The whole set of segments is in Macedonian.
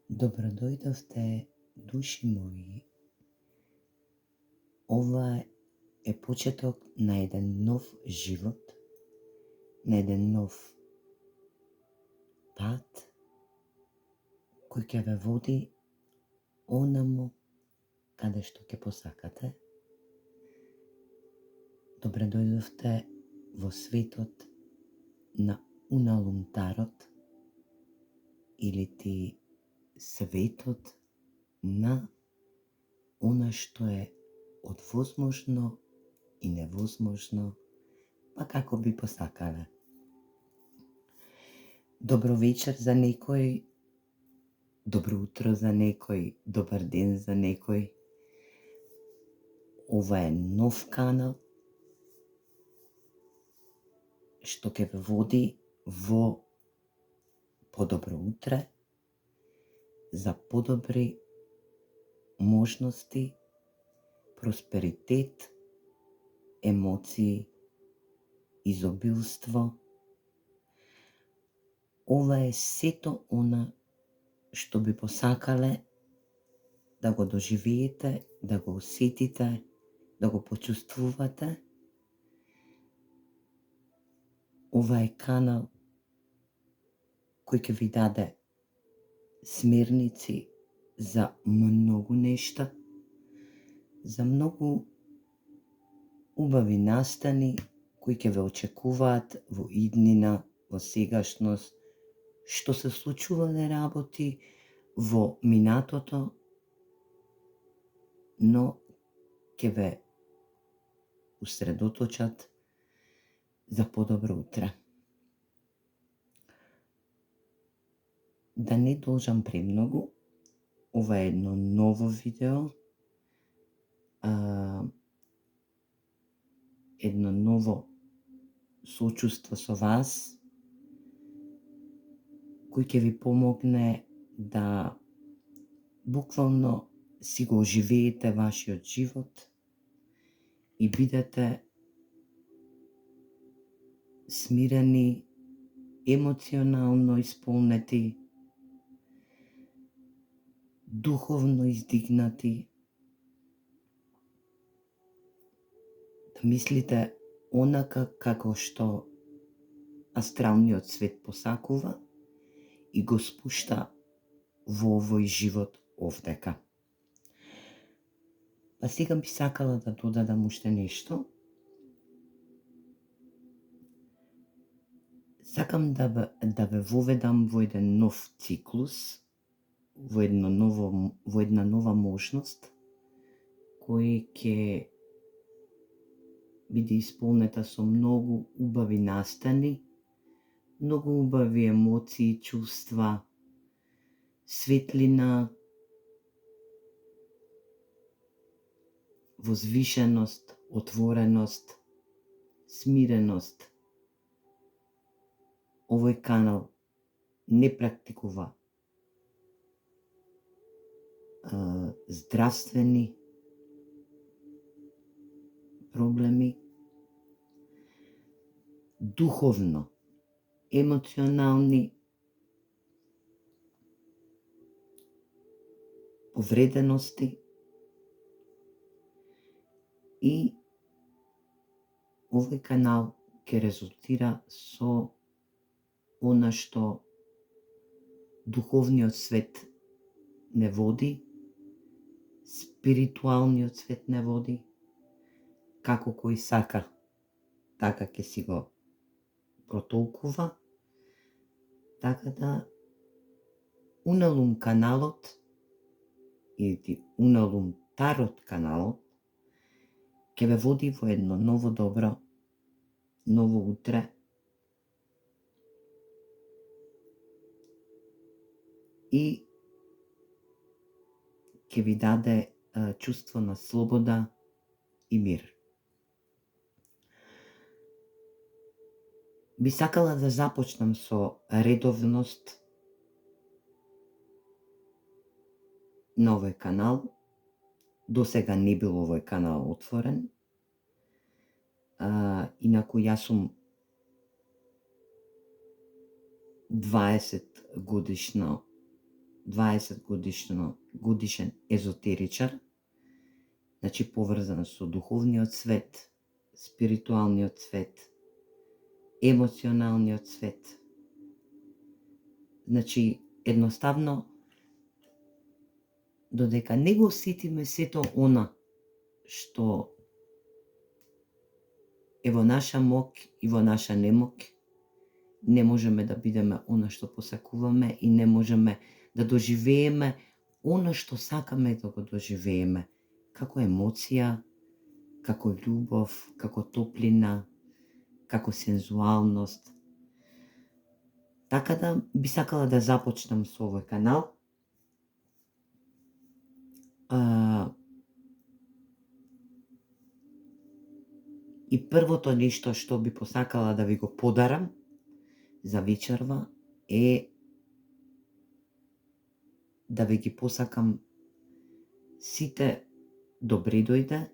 Добродојдовте, души мои. Ова е почеток на еден нов живот, на еден нов пат, кој ќе ве води онаму каде што ќе посакате. Добродојдовте во светот на Уналум-тарот, или ти светот на она што е одвозможно и невозможно, па како би посакале. Добро вечер за некој, добро утро за некој, добар ден за некој. Ова е нов канал што ќе ве води во подобро утре, за подобри можности, просперитет, емоции, изобилство. Ова е сето она што би посакале да го доживеете, да го осетите, да го почувствувате. Ова е канал кој ќе ви даде смерници за многу нешта, за многу убави настани кои ќе ве очекуваат во иднина, во сегашност, што се случувале работи во минатото, но ќе ве усредоточат за подобро утре. Да не должам премногу, ова е едно ново видео, едно ново сочувство со вас, кој ќе ви помогне да буквално си го оживеете вашиот живот и бидете смирени, емоционално исполнети, духовно издигнати, да мислите онака како што астралниот свет посакува и го спушта во овој живот овдека. Па сега би сакала да додадам уште нешто. Сакам да ве воведам во еден нов циклус, во една нова можност, кој ќе биде исполнета со многу убави настани, многу убави емоции, чувства, светлина, возвишеност, отвореност, смиреност. Овој канал не практикува здравствени проблеми, духовно, емоционални повредености и овој канал ќе резултира со она што духовниот свет не води, спиритуалниот свет не води, како кој сака, така ќе си го протолкува, така да Уналум каналот или Уналум-тарот каналот ќе ве води во едно ново добро, ново утре и ќе ви даде чувство на слобода и мир. Би сакала да започнам со редовност на овој канал. До сега не бил овој канал отворен. Инаку јас сум 20 годишно 20 годишен езотеричар, значи поврзан со духовниот свет, спиритуалниот свет, емоционалниот свет. Значи, едноставно, додека не го осетиме сето она што е во наша мок и во наша немок, не можеме да бидеме она што посакуваме и не можеме да доживееме она што сакаме да го доживееме, како емоција, како љубов, како топлина, како сензуалност. Така да би сакала да започнам со овој канал. И првото нешто што би посакала да ви го подарам за вечерва е да ви ги посакам сите добри дојде,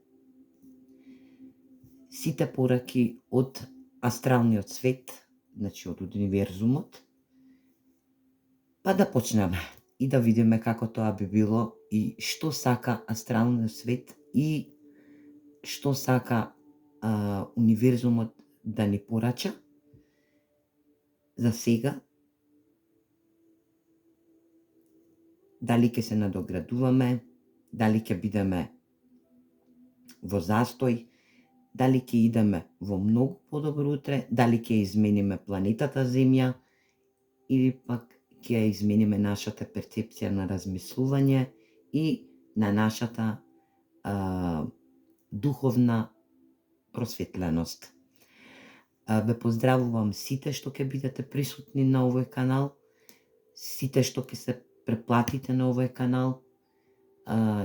сите пораки од астралниот свет, значи од универзумот, па да почнеме и да видиме како тоа би било и што сака астралниот свет и што сака универзумот да ни порача за сега. Дали ќе се надоградуваме, дали ќе бидеме во застој, дали ќе идеме во многу подобро утре, дали ќе измениме планетата Земја или пак ќе измениме нашата перцепција на размислување и на нашата духовна просветленост. Ве поздравувам сите што ќе бидете присутни на овој канал, сите што ќе се преплатите на овој канал,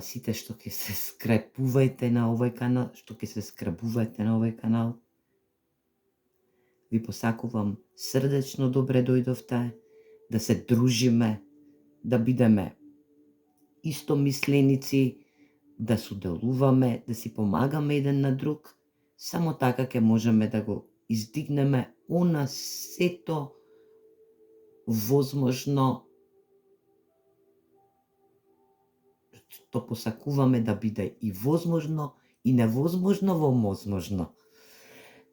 сите што ќе се скрепувајте на овој канал, што ќе се скрабувајте на овој канал. Ви посакувам срдечно добре дојдовте, да се дружиме, да бидеме истомисленици, да соделуваме, да си помагаме еден на друг. Само така ќе можеме да го издигнеме она сето возможно што посакуваме да биде и возможно и невозможно во возможно.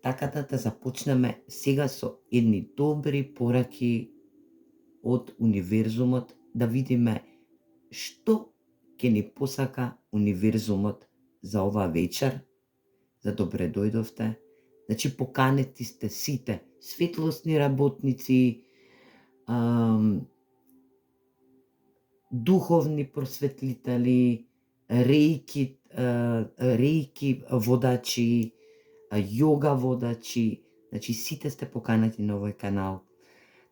Така да започнеме сега со едни добри пораки од универзумот, да видиме што ќе ни посака универзумот за оваа вечер, за добре дојдовте. Значи, поканети сте сите светлосни работници, духовни просветлители, рејки водачи, јога водачи, значи сите сте поканети на овој канал.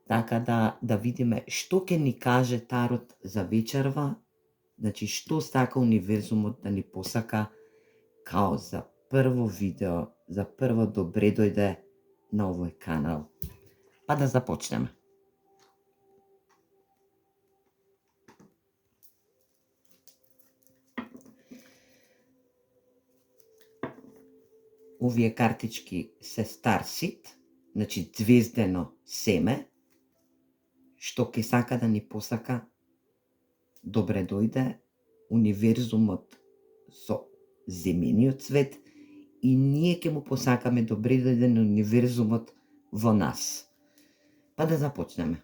Така да видиме што ќе ни каже Тарот за вечерва, значи што сака универзумот да ни посака као за прво видео, за прво добре дојде на овој канал. Па да започнеме. Овие картички се Старсит, значи звездено семе, што ќе сака да ни посака добре дојде универзумот со земениот свет и ние ќе му посакаме добре дојде на универзумот во нас. Па да започнеме.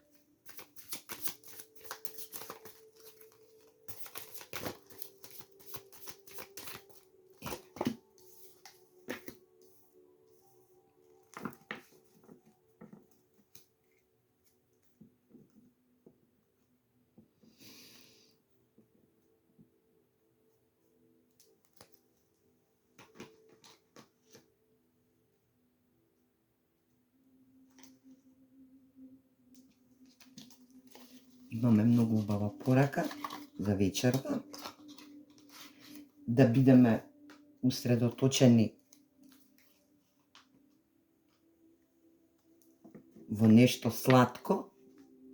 Имаме многу убава порака за вечерва. Да бидеме усредоточени во нешто сладко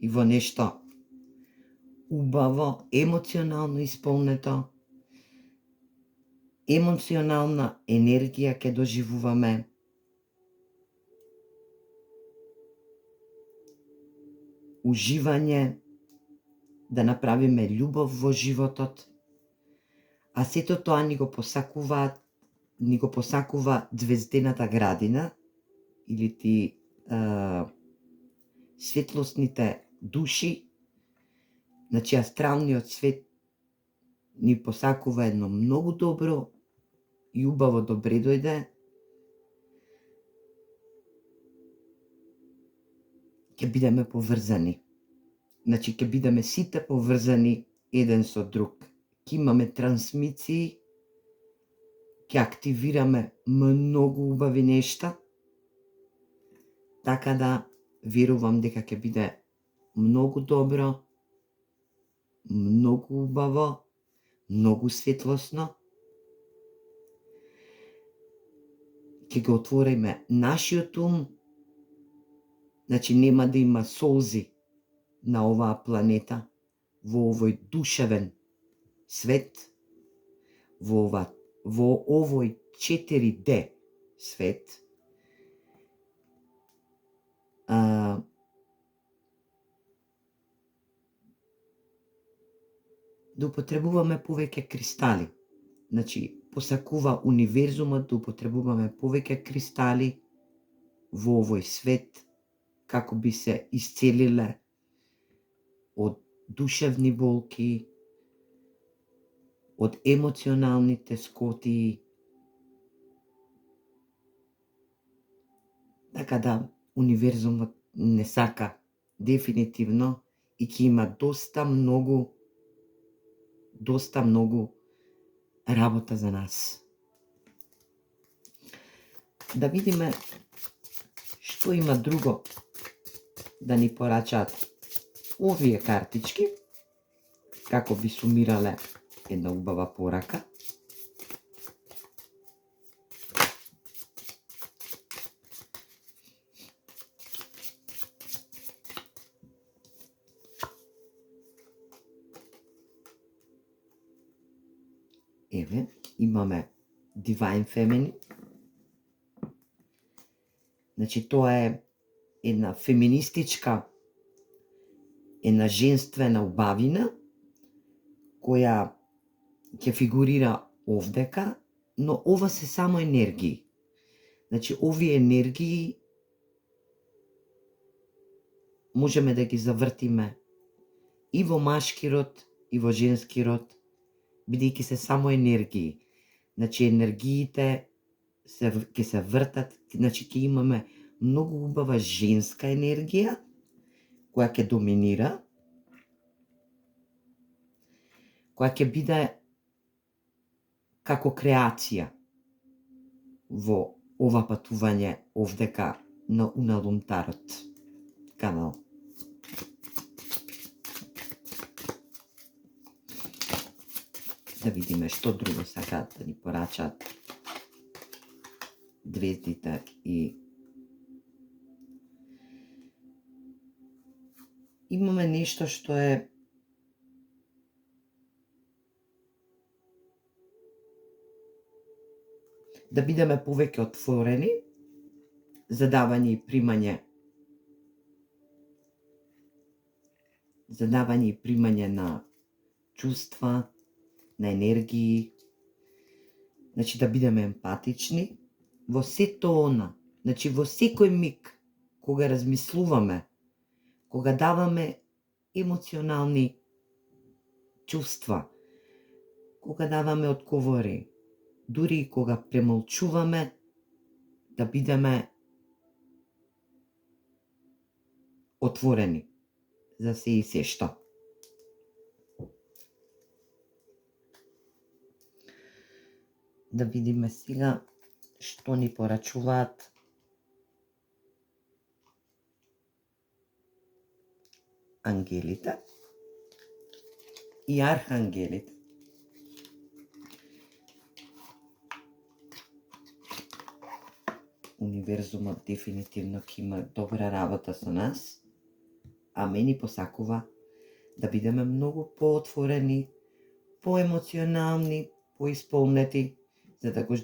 и во нешто убаво, емоционално исполнето. Емоционална енергија ќе доживуваме. Уживање, да направиме љубов во животот, а сето тоа ни го посакува звездената градина или светлосните души. Значи астралниот свет ни посакува едно многу добро и убаво добре дојде. Ќе бидеме поврзани. Значи ќе бидеме сите поврзани еден со друг. Ќе имаме трансмисии, ќе активираме многу убави нешта, така да верувам дека ќе биде многу добро, многу убаво, многу светлосно. Ќе го отвориме нашиот ум, значи нема да има солзи на оваа планета, во овој душевен свет, во овој 4D свет. Да употребуваме повеќе кристали. Значи, посакува универзумот да употребуваме повеќе кристали во овој свет, како би се исцелиле од душевни болки, од емоционални тескоти. Така да, универзумот не сака дефинитивно и ќе има доста многу работа за нас. Да видиме што има друго да ни порачаат овие картички, како би сумирале една убава порака. Еве, имаме Divine Feminine. Значи, тоа е една феминистичка, една женствена убавина, која ќе фигурира овдека, но ова се само енергии. Значи, овие енергии можеме да ги завртиме и во машки род, и во женски род, бидејќи се само енергии. Значи, енергиите ќе се вртат, значи ќе имаме многу убава женска енергија, која ќе доминира, која ќе биде како креација во ова патување овдека на Уналумтарот канал. Да видиме што друго сакаат да ни порачаат звездите и имаме нешто што е да бидеме повеќе отворени за давање и примање на чувства, на енергии. Значи, да бидеме емпатични во сето она, значи во секој миг кога размислуваме, кога даваме емоционални чувства, кога даваме одговори, дури и кога премолчуваме, да бидеме отворени за се и се што. Да видиме сега што ни порачуваат ангелите и архангелите. Универзумот дефинитивно ќе има добра работа со нас, а мене посакува да бидеме многу поотворени, поемоционални, поисполнети, за да го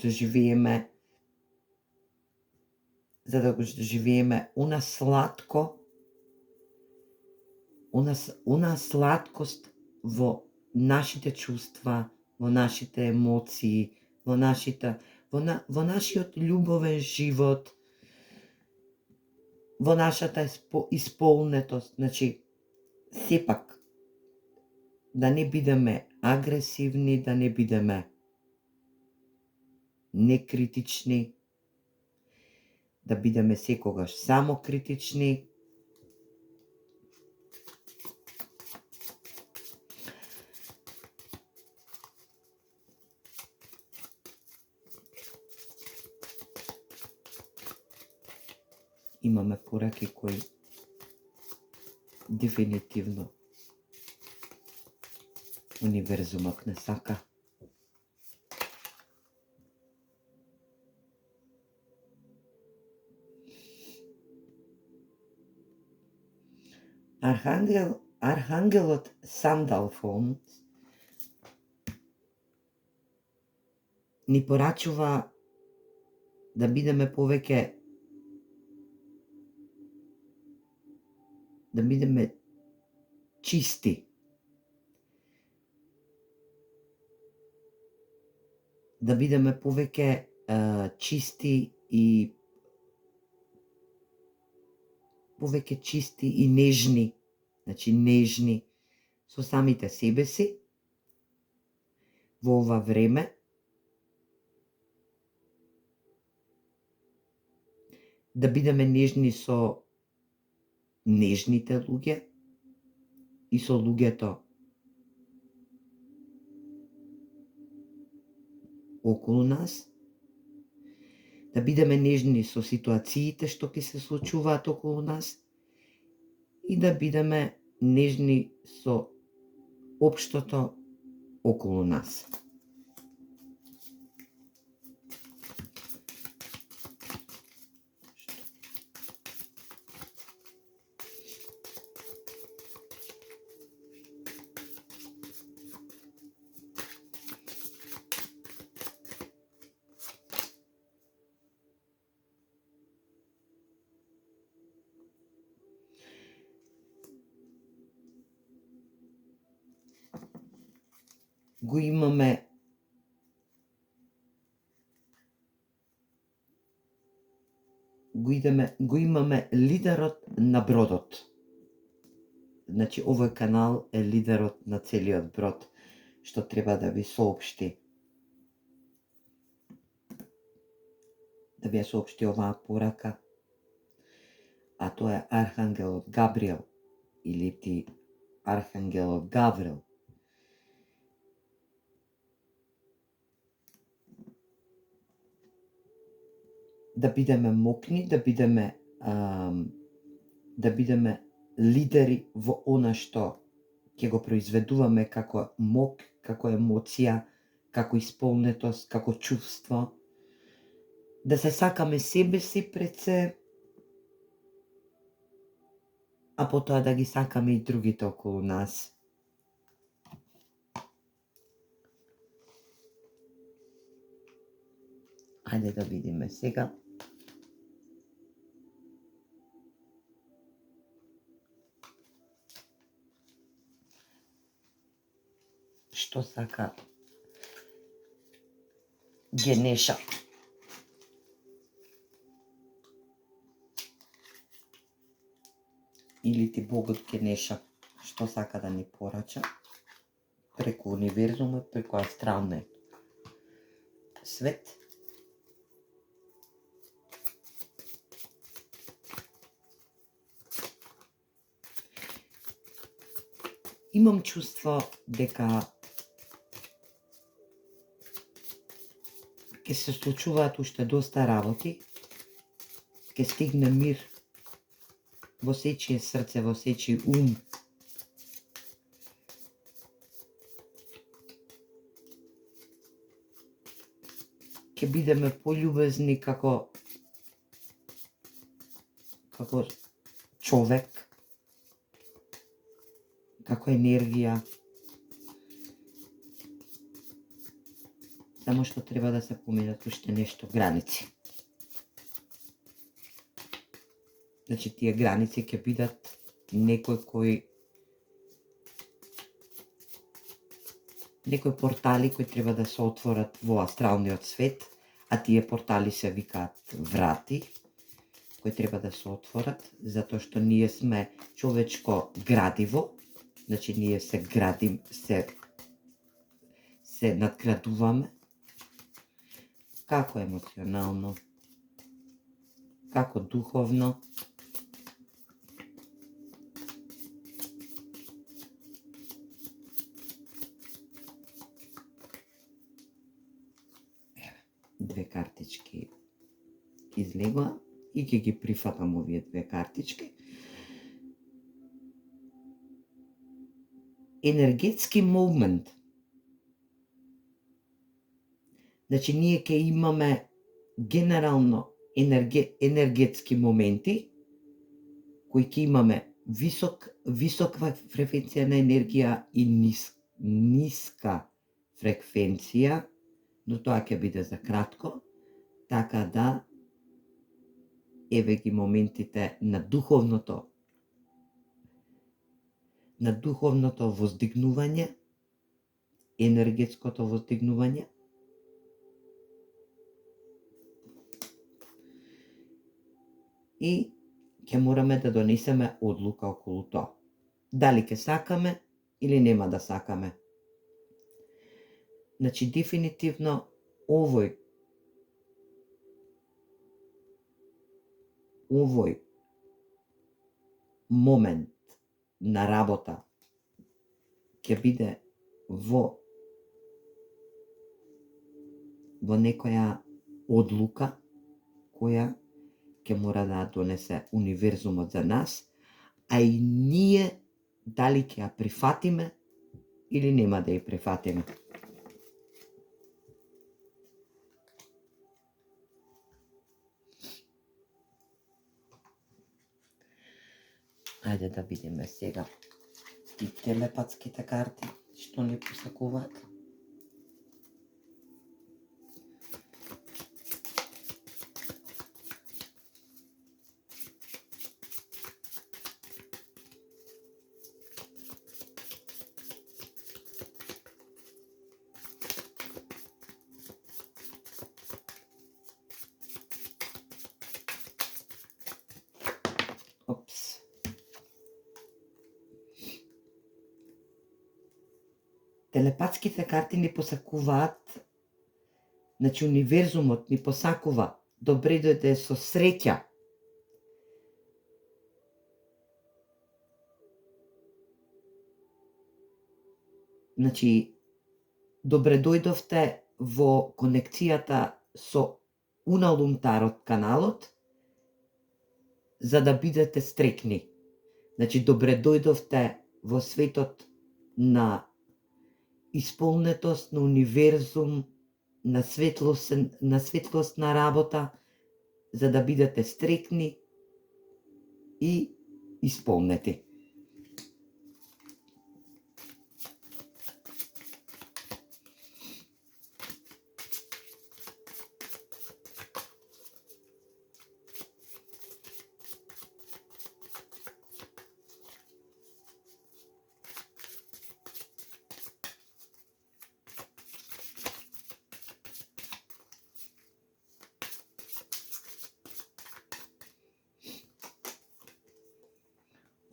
доживееме она сладко она сладкост во нашите чувства, во нашите емоции, во нашиот љубовен живот, во нашата исполнетост. Значи, сепак, да не бидеме агресивни, да не бидеме некритични, да бидеме секогаш самокритични. Имаме пораки кои дефинитивно универзумот не сака. Архангелот Сандалфон ни порачува да бидеме повеќе, да бидеме чисти, да бидеме повеќе чисти и повеќе чисти и нежни, значи нежни со самите себе си во ова време, да бидеме нежни со нежните луѓе и со луѓето околу нас, да бидеме нежни со ситуациите што ќе се случуваат околу нас и да бидеме нежни со општото околу нас. Го имаме лидерот на бродот. Значи, овој канал е лидерот на целиот брод, што треба да ви соопшти. Да ви ја соопшти оваа порака. А тоа е Архангелот Габриел, или ти Архангелот Гаврил. Да бидеме мокни, да бидеме лидери во она што ќе го произведуваме како мок, како емоција, како исполнетост, како чувство. Да се сакаме себе си пред се, а потоа да ги сакаме и другите околу нас. Ајде да видиме сега. Што сака Генеша. Или ти Богот Генеша. Што сака да ни порача преку универзумот, преку астралниот свет. Имам чувство дека ќе се случуваат уште доста работи, ќе стигне мир во сечие срце, во сечи ум. Ќе бидеме пољубезни како човек, како енергија. Само што треба да се поминат уште нешто граници. Значи, тие граници ќе бидат некој кој некои портали кои треба да се отворат во астралниот свет, а тие портали се викаат врати, кои треба да се отворат, затоа што ние сме човечко градиво, значи ние се градим, се надградуваме, како емоционално, како духовно, две картички излегоа и ќе ги прифатам овие две картички. Енергетски момент. Значи, ние ќе имаме генерално енергетски моменти, кои ќе имаме висока фреквенција на енергија и ниска фреквенција, но тоа ќе биде за кратко, така да еве ги моментите на духовното воздигнување, енергетското воздигнување. И ќе мораме да донесеме одлука околу тоа. Дали ќе сакаме или нема да сакаме. Значи, дефинитивно овој момент на работа ќе биде во некоја одлука која ќе мора да донесе универзумот за нас, а и ние дали ќе ја прифатиме или нема да ја прифатиме. Ајде да видиме сега и телепатските карти, што ни посакуваат. Опс. Телепатските карти ни посакуваат, значи универзумот ни посакува добре дојде со среќа. Значи, добре дојдовте во конекцијата со Уналумтарот каналот, за да бидете стрекни. Значи, добре дојдовте во светот на исполнетост, на универзум, на светлост на работа, за да бидете стрекни и исполнети.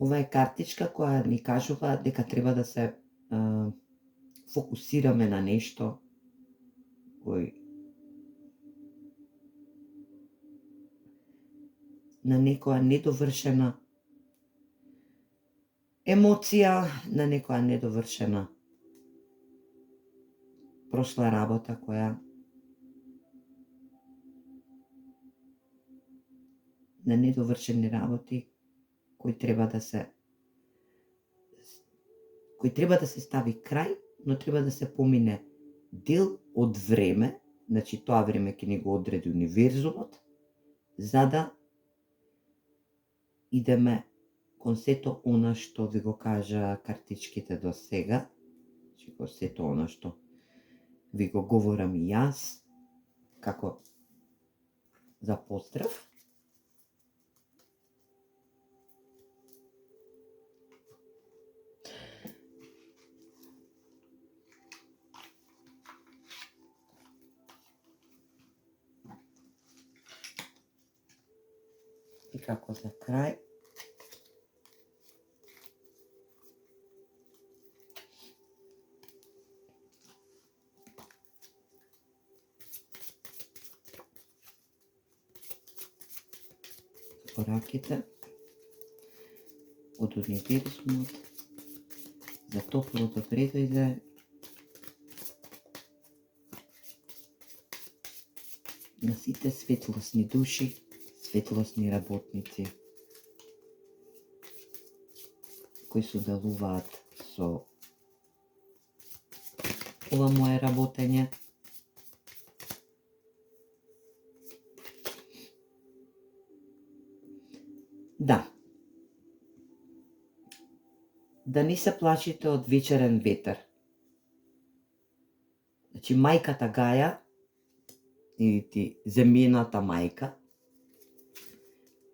Ова е картичка која ни кажува дека треба да се фокусираме на нешто на некоја недовршена емоција, на некоја недовршена прошла работа на недовршени работи кои треба да се стави крај, но треба да се помине дел од време, значи тоа време ќе ни го одреди универзумот, за да идеме кон сето она што ви го кажа картичките до сега, значи кон сето она што ви го говорам и јас, како за поздрав. како за крај, пораките од универзумот за топлото предојде на сите светлосни души, светлосни работници кои соделуваат со ова мое работење. Да не се плашите од вечерен ветер. Значи, мајката Гаја, или ти земјената мајка,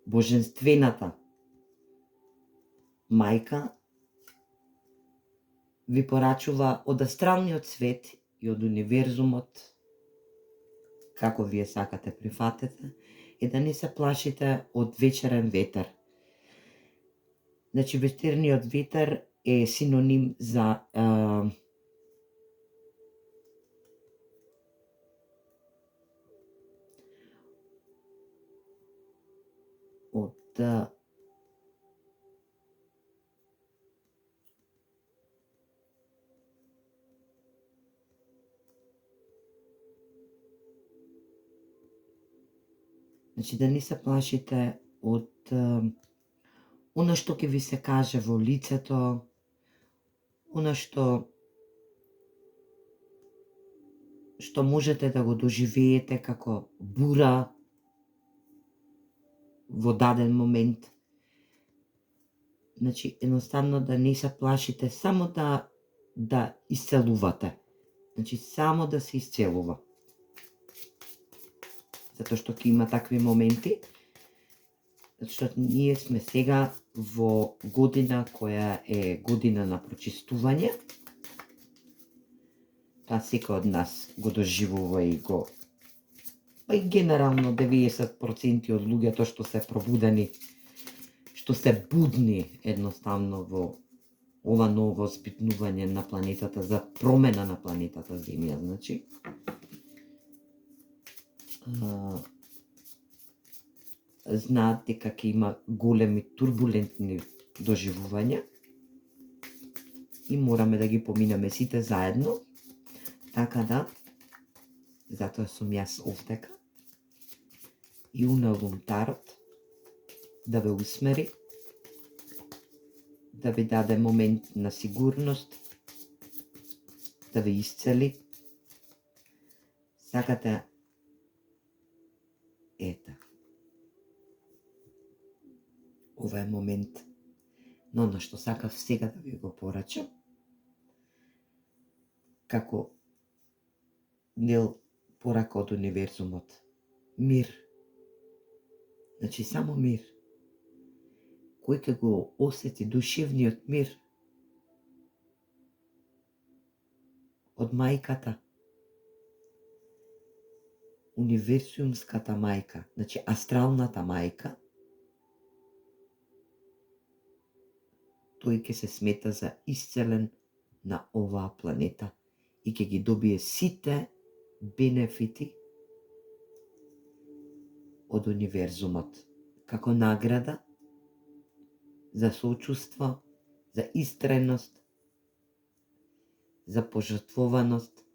божествената мајка, ви порачува од астралниот свет и од универзумот, како вие сакате прифатете, и да не се плашите од вечерен ветер. Значи, вечерниот ветер е синоним за Значи, да не се плашите од она што ќе ви се каже во лицето, она што можете да го доживеете како бура во даден момент. Значи, едноставно да не се плашите, само да исцелувате. Значи, само да се исцелува. Затоа што ќе има такви моменти, затоа што ние сме сега во година која е година на прочистување. Тоа секој од нас го доживува и го... Па и генерално 90% од луѓето што се пробудени, што се будни едноставно во ова ново збитнување на планетата, за промена на планетата Земја, значи. Знаат дека ќе има големи турбулентни доживувања и мораме да ги поминеме сите заедно, така да, затоа сум јас овдека, и Уналум Тарот да ве усмери, да ви даде момент на сигурност, да ве исцели. Сакате, ета, ова е момент, но она што сакав сега да ви го порачам, како порака од универзумот. Мир. Значи, само мир. Кој ќе го осети душевниот мир од мајката, универзумската мајка, значи астралната мајка, тој ќе се смета за исцелен на оваа планета и ќе ги добие сите бенефити од универзумот, како награда за соочувство, за истреност, за пожртвуваност.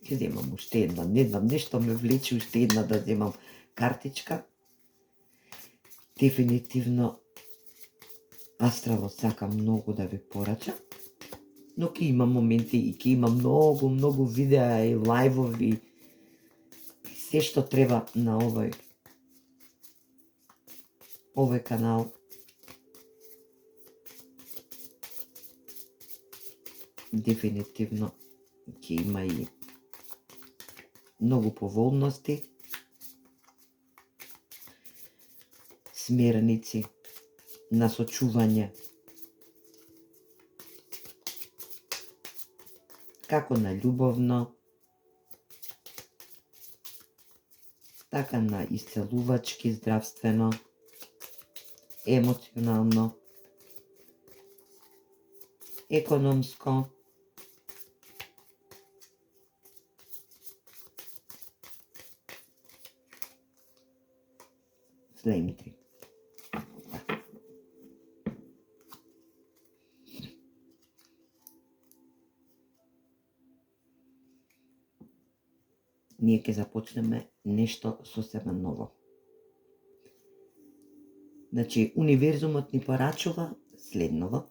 Ќе земам уште една, не знам, нешто ме влече уште една да земам картичка. Дефинитивно астралот сака многу да ви порача, но ќе има моменти и ќе има многу видеа и лајвови, се што треба на овој канал. Дефинитивно ќе има и многу поволности, смерници, насочување, како на љубовно, така на исцелувачки, здравствено, емоционално, економско, Flame 3. Ние ќе започнеме нешто сосема ново. Значи, универзумот ни порачува следново.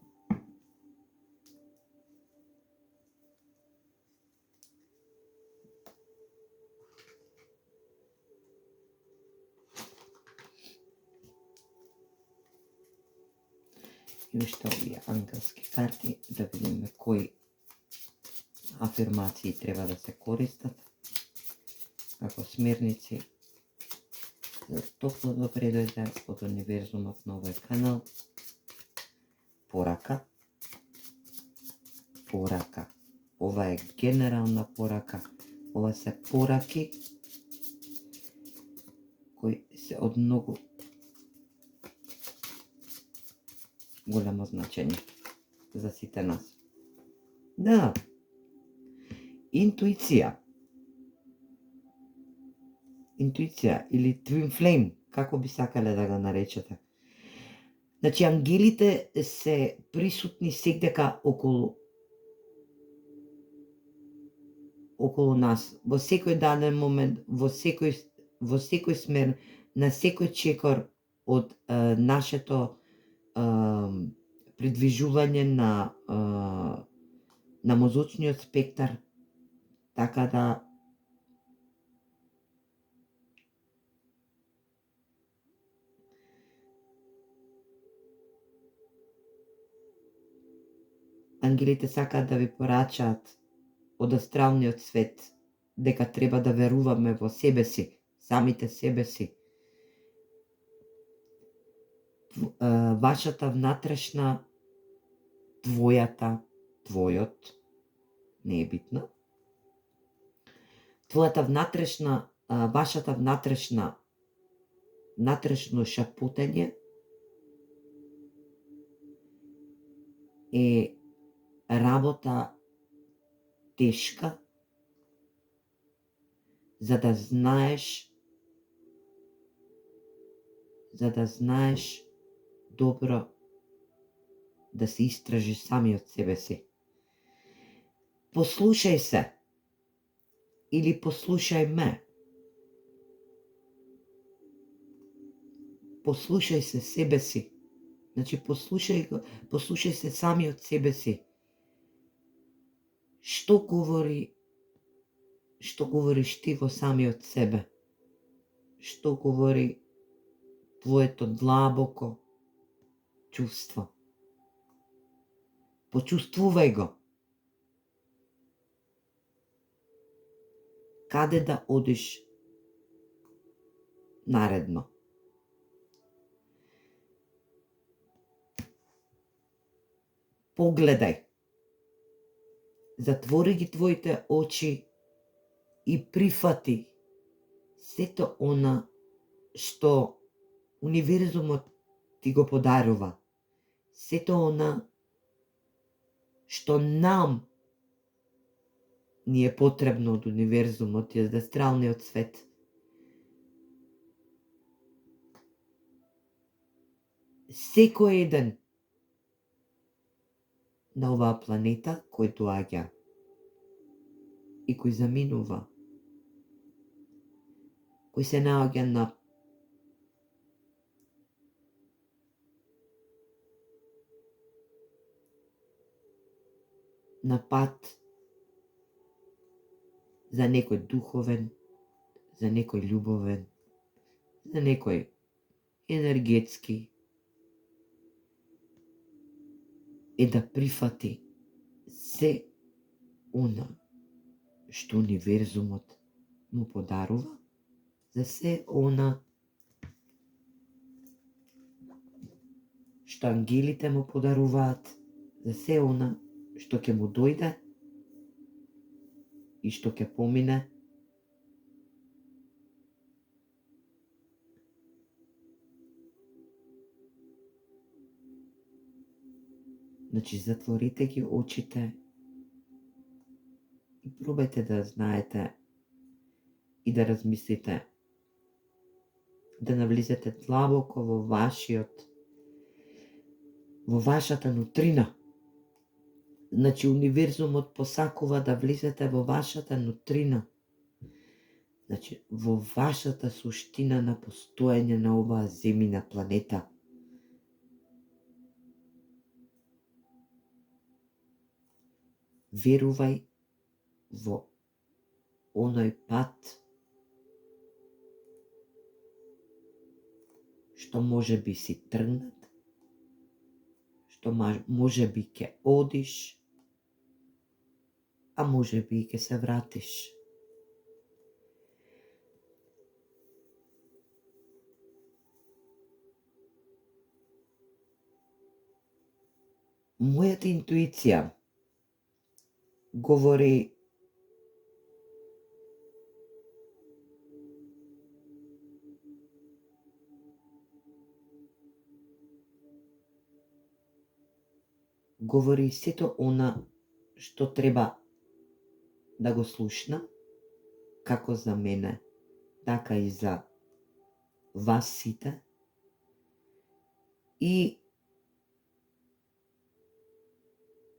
И уште овие ангелски карти, да видиме кои афирмации треба да се користат како смерници за топло добре дојде од универзумот на овој канал. Порака. Порака. Ова е генерална порака. Ова се пораки кои се од многу големо значење за сите нас. Да. Интуиција. Интуиција или Twin Flame, како би сакале да го наречете. Значи, ангелите се присутни секдека околу нас, во секој даден момент, во секој смер, на секој чекор од нашето придвижување на мозочниот спектар, така да ангелите сакаат да ви порачаат од астралниот свет дека треба да веруваме во себе си, самите себе си. Вашата внатрешна, твојот, не е битно, твојата внатрешна, вашата внатрешно шапутење е работа тешка, за да знаеш добро да се истражиш самиот себе си. Послушај се или послушај ме. Послушај се себе си. Значи, послушај се самиот себе си. Што говориш ти во самиот себе? Што говори твоето длабоко чувство? Почувствувај го. Каде да одиш наредно? Погледај. Затвори ги твоите очи и прифати сето она што универзумот ти го подарува. Сето она што нам ни е потребно од универзумот и од астралниот свет. Секој еден на оваа планета кој доаѓа и кој заминува, кој се наоѓа на пат за некој духовен, за некој љубовен, за некој енергетски, е да прифати се она што универзумот му подарува, за се она што ангелите му подаруваат, за се она што ќе му дојде и што ќе помине, Значи, затворите ги очите и пробајте да знаете и да размислите, да навлизате длабоко во вашата нутрина. Значи, универзумот посакува да влизате во вашата нутрина. Значи, во вашата суштина на постоење на оваа земјина планета. Верувај во оној пат што може би си тргнат, што може би ќе одиш, а може би и ќе се вратиш. Мојата интуиција говори сето она што треба да го слушнам, како за мене, така и за вас сите. И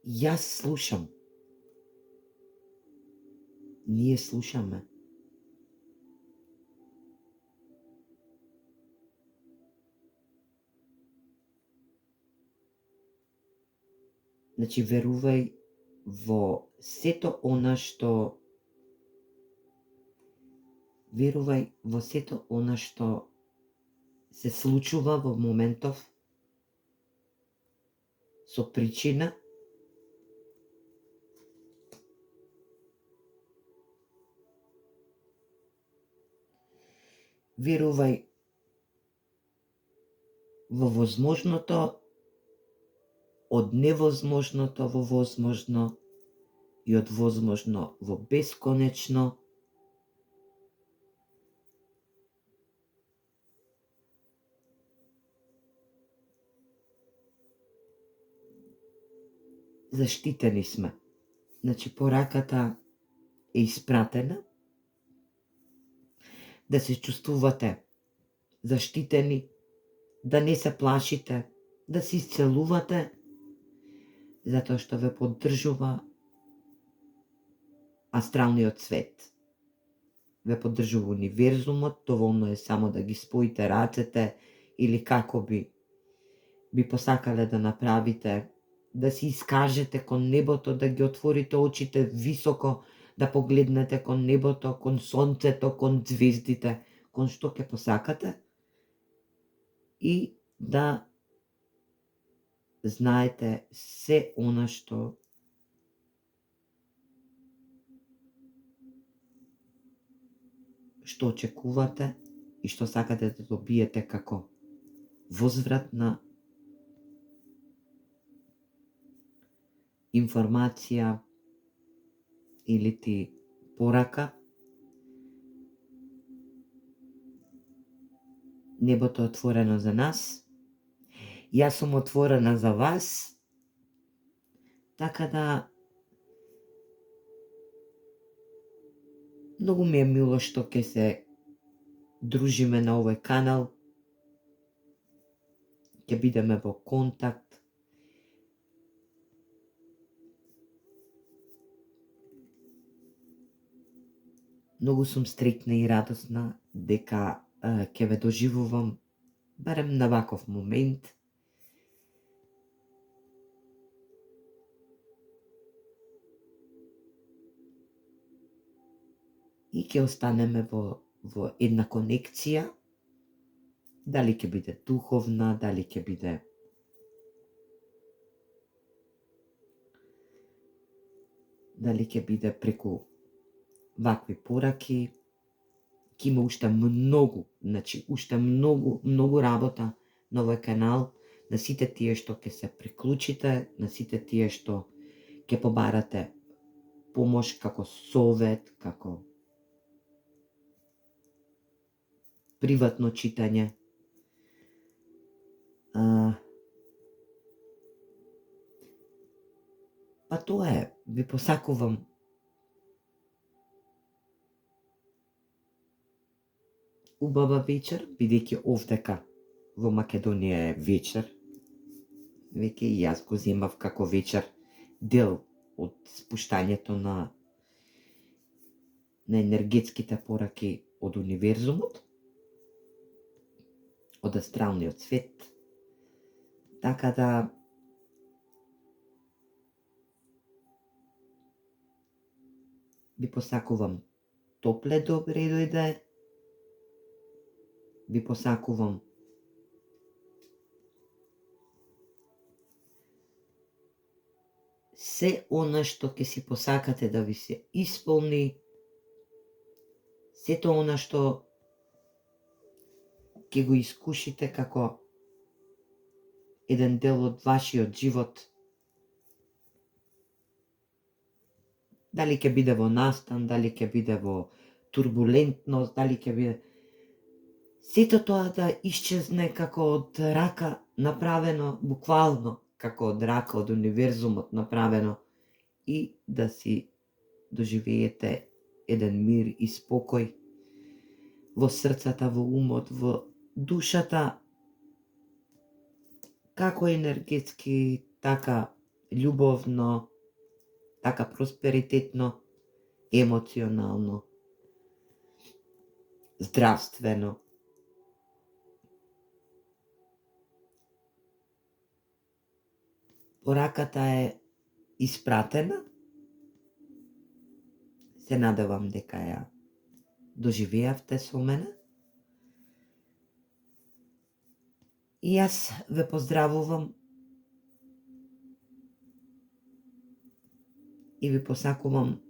јас слушам. Ние слушаме. Значи, верувај во сето она што се случува во моментов со причина. Верувај во возможното, од невозможното во возможно и од возможно во бесконечно. Заштитени сме. Значи, пораката е испратена да се чувствувате заштитени, да не се плашите, да се исцелувате, затоа што ве поддржува астралниот свет. Ве поддржува универзумот, доволно е само да ги споите рацете или како би посакале да направите, да си искажете кон небото, да ги отворите очите високо, да погледнете кон небото, кон сонцето, кон звездите, кон што ќе посакате и да знаете се она што очекувате и што сакате да добиете како возвратна информација или ти порака. Небото е отворено за нас. Јас сум отворена за вас. Така да многу ми е мило што ќе се дружиме на овој канал. Ќе бидеме во контакт. Многу сум среќна и радосна дека ќе ве доживувам барем на ваков момент. И ќе останеме во една конекција, дали ќе биде духовна, дали ќе биде преку вакви пораки. Ќе има уште многу, уште многу работа на овој канал, на сите тие што ќе се приклучите, на сите тие што ќе побарате помош како совет, како приватно читање. Па тоа е, ви посакувам убава вечер, бидејќи овдека во Македонија е вечер. Веќе и јас го земав како вечер дел од спуштањето на енергетските пораки од универзумот, од астралниот свет. Така да ви посакувам топле добре дојде. Ви посакувам се она што ќе си посакате да ви се исполни, сето она што ќе го искушите како еден дел од вашиот живот. Дали ќе биде во настан, дали ќе биде во турбулентност, дали ќе биде... Сето тоа да исчезне како од рака направено, буквално како од рака од универзумот направено, и да си доживеете еден мир и спокој во срцата, во умот, во душата, како енергетски, така љубовно, така просперитетно, емоционално, здравствено. Пораката е испратена. Се надевам дека ја доживеавте со мене. И јас ве поздравувам и ви посакувам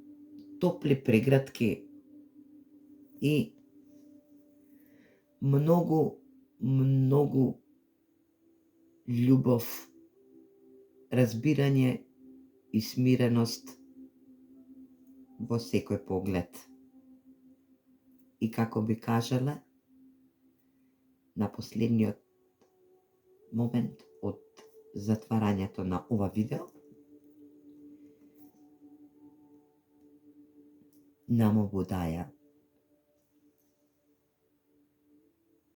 топли прегратки и многу, многу љубов, разбирање и смиреност во секој поглед. И како би кажале, на последниот момент од затварањето на ова видео, Намо Будая.